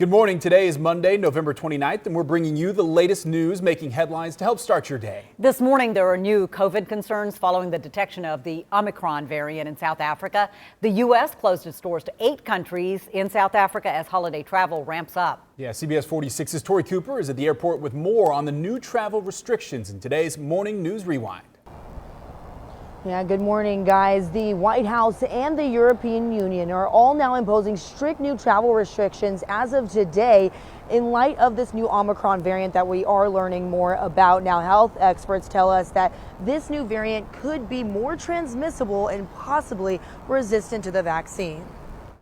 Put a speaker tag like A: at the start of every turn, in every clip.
A: Good morning. Today is Monday, November 29th, and we're bringing you the latest news making headlines to help start your day.
B: This morning, there are new COVID concerns following the detection of the OMICRON variant in South Africa. The U.S. closed its doors to 8 countries in South Africa as holiday travel ramps up.
A: Yeah, CBS 46's Tori Cooper is at the airport with more on the new travel restrictions in today's Morning News Rewind.
C: Yeah, good morning, guys. The White House and the European Union are all now imposing strict new travel restrictions as of today in light of this new Omicron variant that we are learning more about. Now, health experts tell us that this new variant could be more transmissible and possibly resistant to the vaccine.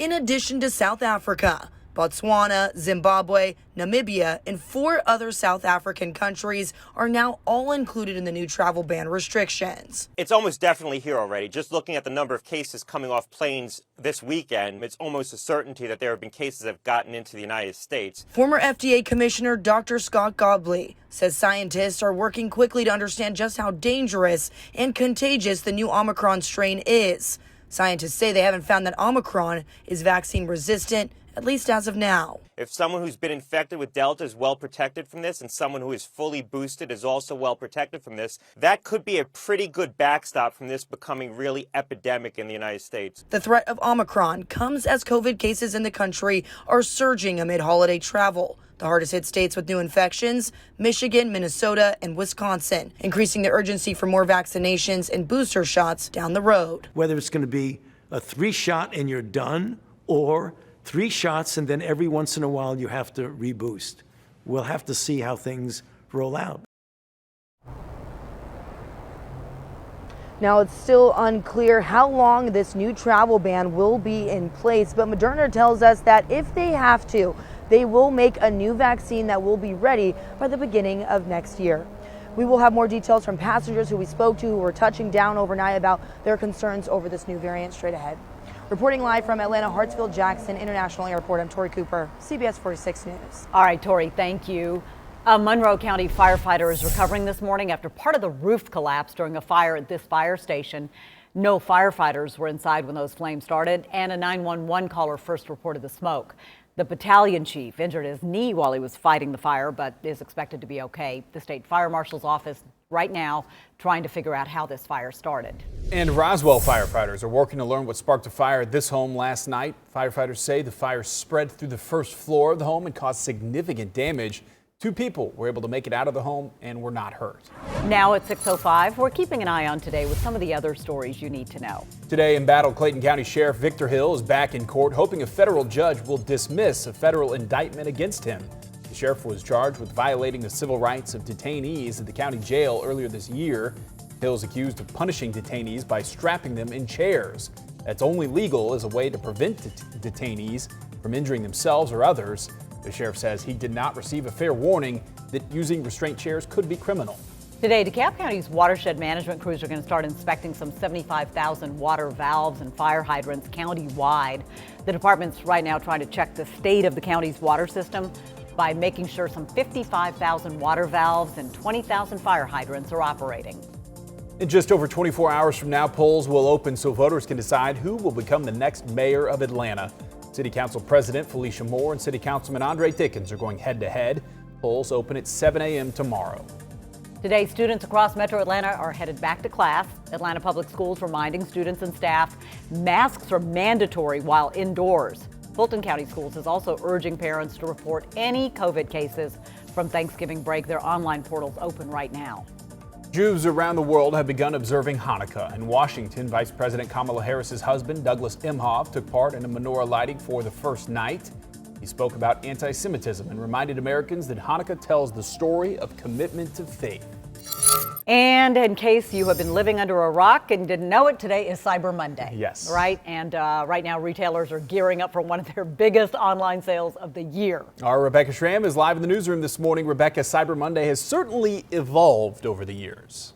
C: In addition to South Africa, Botswana, Zimbabwe, Namibia, and 4 other South African countries are now all included in the new travel ban restrictions.
D: It's almost definitely here already. Just looking at the number of cases coming off planes this weekend, it's almost a certainty that there have been cases that have gotten into the United States.
C: Former FDA Commissioner Dr. Scott Gottlieb says scientists are working quickly to understand just how dangerous and contagious the new Omicron strain is. Scientists say they haven't found that Omicron is vaccine resistant, at least as of now.
D: If someone who's been infected with Delta is well protected from this and someone who is fully boosted is also well protected from this, that could be a pretty good backstop from this becoming really epidemic in the United States.
C: The threat of Omicron comes as COVID cases in the country are surging amid holiday travel. The hardest hit states with new infections, Michigan, Minnesota, and Wisconsin, increasing the urgency for more vaccinations and booster shots down the road.
E: Whether it's going to be a 3-shot and you're done, or 3 shots and then every once in a while you have to reboost. We'll have to see how things roll out.
C: Now, it's still unclear how long this new travel ban will be in place, but Moderna tells us that if they have to, they will make a new vaccine that will be ready by the beginning of next year. We will have more details from passengers who we spoke to who were touching down overnight about their concerns over this new variant straight ahead. Reporting live from Atlanta Hartsfield-Jackson International Airport, I'm Tori Cooper, CBS 46 News.
B: All right, Tori, thank you. A Monroe County firefighter is recovering this morning after part of the roof collapsed during a fire at this fire station. No firefighters were inside when those flames started, and a 911 caller first reported the smoke. The battalion chief injured his knee while he was fighting the fire, but is expected to be okay. The state fire marshal's office right now trying to figure out how this fire started.
A: And ROSWELL firefighters are working to learn what sparked a fire at this home last night. Firefighters say the fire spread through the first floor of the home and caused significant damage. 2 people were able to make it out of the home and were not hurt.
B: Now at 6:05, we're keeping an eye on today with some of the other stories you need to know.
A: Today in battle, Clayton County Sheriff Victor Hill is back in court, hoping a federal judge will dismiss a federal indictment against him. The sheriff was charged with violating the civil rights of detainees at the county jail earlier this year. Hill is accused of punishing detainees by strapping them in chairs. That's only legal as a way to prevent detainees from injuring themselves or others. The sheriff says he did not receive a fair warning that using restraint chairs could be criminal.
B: Today, DeKalb County's watershed management crews are going to start inspecting some 75,000 water valves and fire hydrants county-wide. The department's right now trying to check the state of the county's water system by making sure some 55,000 water valves and 20,000 fire hydrants are operating.
A: In just over 24 hours from now, polls will open so voters can decide who will become the next mayor of Atlanta. City Council President Felicia Moore and City Councilman Andre Dickens are going head-to-head. Polls open at 7 a.m. tomorrow.
B: Today, students across Metro Atlanta are headed back to class. Atlanta Public Schools reminding students and staff masks are mandatory while indoors. Fulton County Schools is also urging parents to report any COVID cases from Thanksgiving break. Their online portal's open right now.
A: Jews around the world have begun observing Hanukkah. In Washington, Vice President Kamala Harris's husband, Douglas Emhoff, took part in a menorah lighting for the first night. He spoke about anti-Semitism and reminded Americans that Hanukkah tells the story of commitment to faith.
B: And in case you have been living under a rock and didn't know it, today is Cyber Monday.
A: Yes.
B: Right? And right now, retailers are gearing up for one of their biggest online sales of the year.
A: Our Rebecca Schramm is live in the newsroom this morning. Rebecca, Cyber Monday has certainly evolved over the years.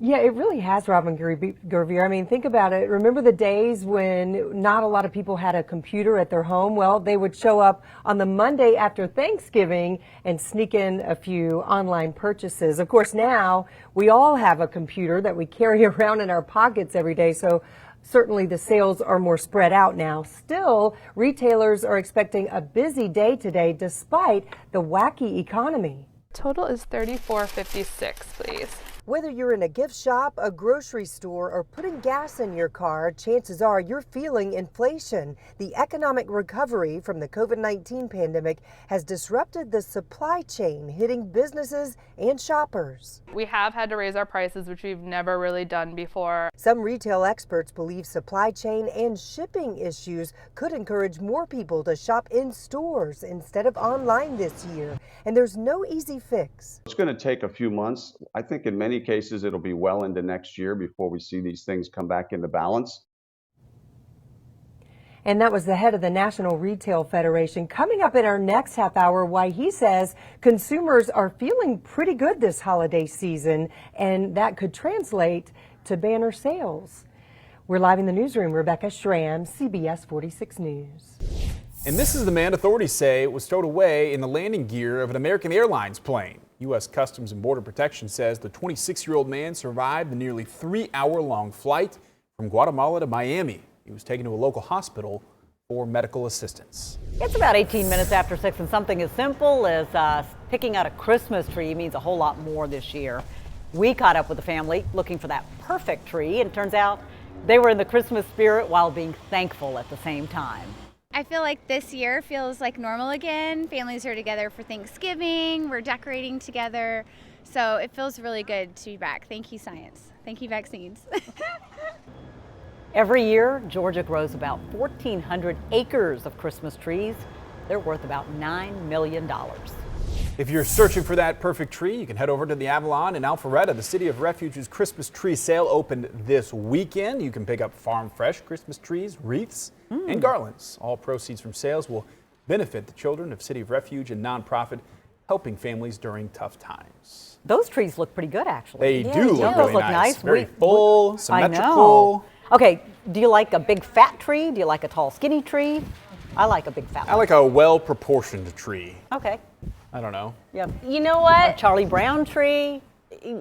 F: Yeah, it really has, Robin Gervier. I mean, think about it. Remember the days when not a lot of people had a computer at their home? Well, they would show up on the Monday after Thanksgiving and sneak in a few online purchases. Of course, now we all have a computer that we carry around in our pockets every day. So Certainly the sales are more spread out now. Still, retailers are expecting a busy day today despite the wacky economy.
G: Total is $34.56, please.
F: Whether you're in a gift shop, a grocery store, or putting gas in your car, chances are you're feeling inflation. The economic recovery from the COVID-19 pandemic has disrupted the supply chain, hitting businesses and shoppers.
G: We have had to raise our prices, which we've never really done before.
F: Some retail experts believe supply chain and shipping issues could encourage more people to shop in stores instead of online this year. And there's no easy fix.
H: It's going to take a few months. I think in many cases it'll be well into next year before we see these things come back into balance.
F: And that was the head of the National Retail Federation. Coming up in our next half hour, why he says consumers are feeling pretty good this holiday season, and that could translate to banner sales. We're live in the newsroom. Rebecca Schramm, CBS 46 News.
A: And this is the man authorities say was stowed away in the landing gear of an American Airlines plane. U.S. Customs and Border Protection says the 26-year-old man survived the nearly 3-hour-long flight from Guatemala to Miami. He was taken to a local hospital for medical assistance.
B: It's about 18 minutes after 6, and something as simple as picking out a Christmas tree means a whole lot more this year. We caught up with the family looking for that perfect tree, and it turns out they were in the Christmas spirit while being thankful at the same time.
I: I feel like this year feels like normal again. Families are together for Thanksgiving. We're decorating together. So it feels really good to be back. Thank you, science. Thank you, vaccines.
B: Every year, Georgia grows about 1,400 acres of Christmas trees. They're worth about $9 million.
A: If you're searching for that perfect tree, you can head over to the Avalon in Alpharetta. The City of Refuge's Christmas tree sale opened this weekend. You can pick up farm fresh Christmas trees, wreaths, and garlands. All proceeds from sales will benefit the children of City of Refuge, a nonprofit helping families during tough times.
B: Those trees look pretty good, actually.
A: They do look
B: Those
A: really
B: look
A: nice. Very full, symmetrical.
B: I know. Okay, do you like a big fat tree? Do you like a tall skinny tree? I like a big fat one.
A: I like a well-proportioned tree.
B: Okay.
A: I don't know.
B: Yeah.
J: You know what?
B: A Charlie Brown tree.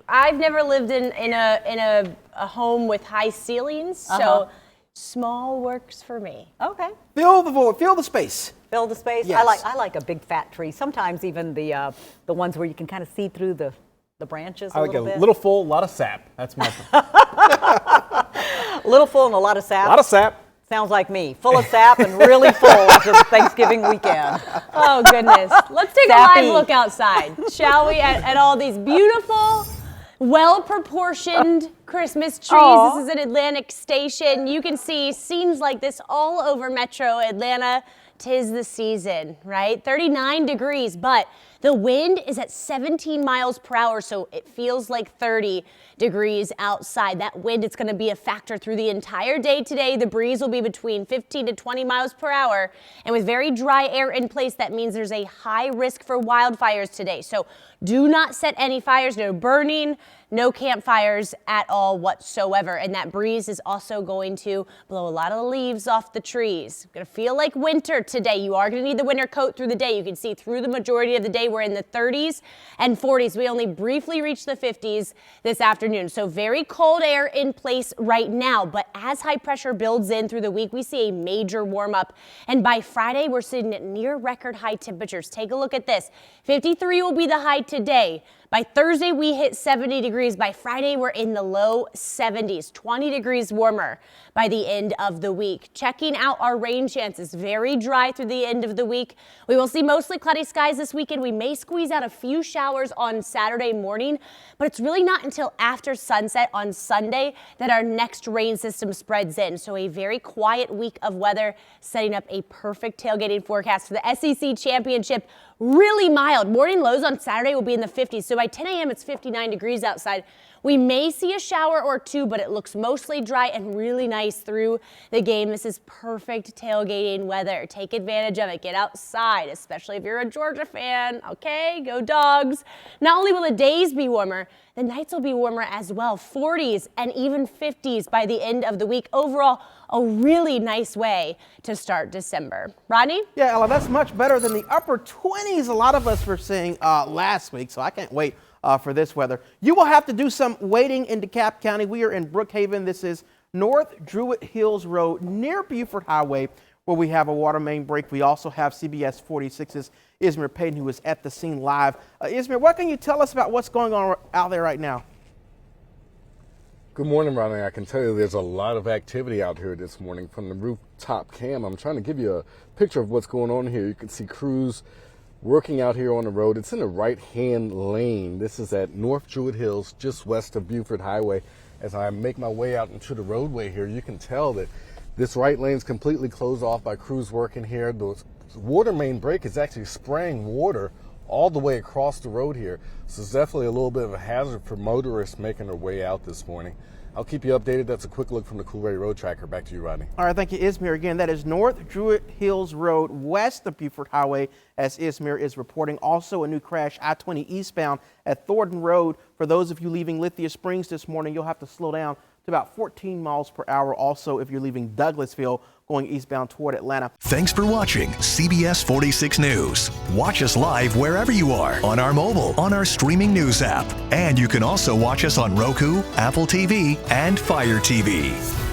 J: I've never lived in a home with high ceilings, so small works for me.
B: Okay.
K: Fill the void, fill the space.
B: Fill the space.
K: Yes.
B: I like a big fat tree. Sometimes even the ones where you can kind of see through the branches
A: I like
B: little bit.
A: a little full, a lot of sap. That's my
B: A little full and a lot of sap.
A: A lot of sap.
B: Sounds like me. Full of sap and really full after the Thanksgiving weekend.
J: Oh, goodness. Let's take
B: Sappy.
J: a live look outside, shall we, at all these beautiful, well-proportioned Christmas trees.
B: Aww.
J: This is at Atlantic Station. You can see scenes like this all over Metro Atlanta. 'Tis the season, right? 39 degrees, but the wind is at 17 miles per hour, so it feels like 30 degrees outside. That wind is going to be a factor through the entire day today. The breeze will be between 15 to 20 miles per hour, and with very dry air in place, that means there's a high risk for wildfires today. So do not set any fires, no burning, no campfires at all whatsoever. And that breeze is also going to blow a lot of the leaves off the trees. Going to feel like winter today. You are going to need the winter coat through the day. You can see through the majority of the day we're in the 30s and 40s. We only briefly reached the 50s this afternoon. So very cold air in place right now. But as high pressure builds in through the week, we see a major warm up. And by Friday, we're sitting at near record high temperatures. Take a look at this. 53 will be the high today. By Thursday, we hit 70 degrees. By Friday, we're in the low 70s, 20 degrees warmer by the end of the week. Checking out our rain chances, very dry through the end of the week. We will see mostly cloudy skies this weekend. We may squeeze out a few showers on Saturday morning, but it's really not until after sunset on Sunday that our next rain system spreads in. So a very quiet week of weather, setting up a perfect tailgating forecast for the SEC Championship. Really mild. Morning lows on Saturday will be in the 50s. So by 10 a.m. it's 59 degrees outside. We may see a shower or two, but it looks mostly dry and really nice through the game. This is perfect tailgating weather. Take advantage of it. Get outside, especially if you're a Georgia fan. Okay, go Dogs. Not only will the days be warmer, the nights will be warmer as well. 40s and even 50s by the end of the week. Overall, a really nice way to start December. Rodney?
K: Yeah, Ella, that's much better than the upper 20s a lot of us were seeing last week, so I can't wait for this weather. You will have to do some wading in DeKalb County. We are in Brookhaven. This is North Druid Hills Road near Buford Highway, where we have a water main break. We also have CBS 46's Ismair Payton, who is at the scene live. Ismair, what can you tell us about what's going on out there right now?
L: Good morning, Ronnie. I can tell you there's a lot of activity out here this morning from the rooftop cam. I'm trying to give you a picture of what's going on here. You can see crews working out here on the road. It's in the right-hand lane. This is at North Druid Hills, just west of Buford Highway. As I make my way out into the roadway here, you can tell that this right lane is completely closed off by crews working here. The water main break is actually spraying water all the way across the road here. So it's definitely a little bit of a hazard for motorists making their way out this morning. I'll keep you updated. That's a quick look from the Cool Ray Road Tracker. Back to you, Rodney.
K: All right, thank you, Ismair. Again, that is North Druid Hills Road, west of Buford Highway, as Ismair is reporting. Also, a new crash, I-20 eastbound at Thornton Road. For those of you leaving Lithia Springs this morning, you'll have to slow down to about 14 miles per hour. Also, if you're leaving Douglasville, going eastbound toward Atlanta.
M: Thanks for watching CBS 46 News. Watch us live wherever you are, on our mobile, on our streaming news app. And you can also watch us on Roku, Apple TV, and Fire TV.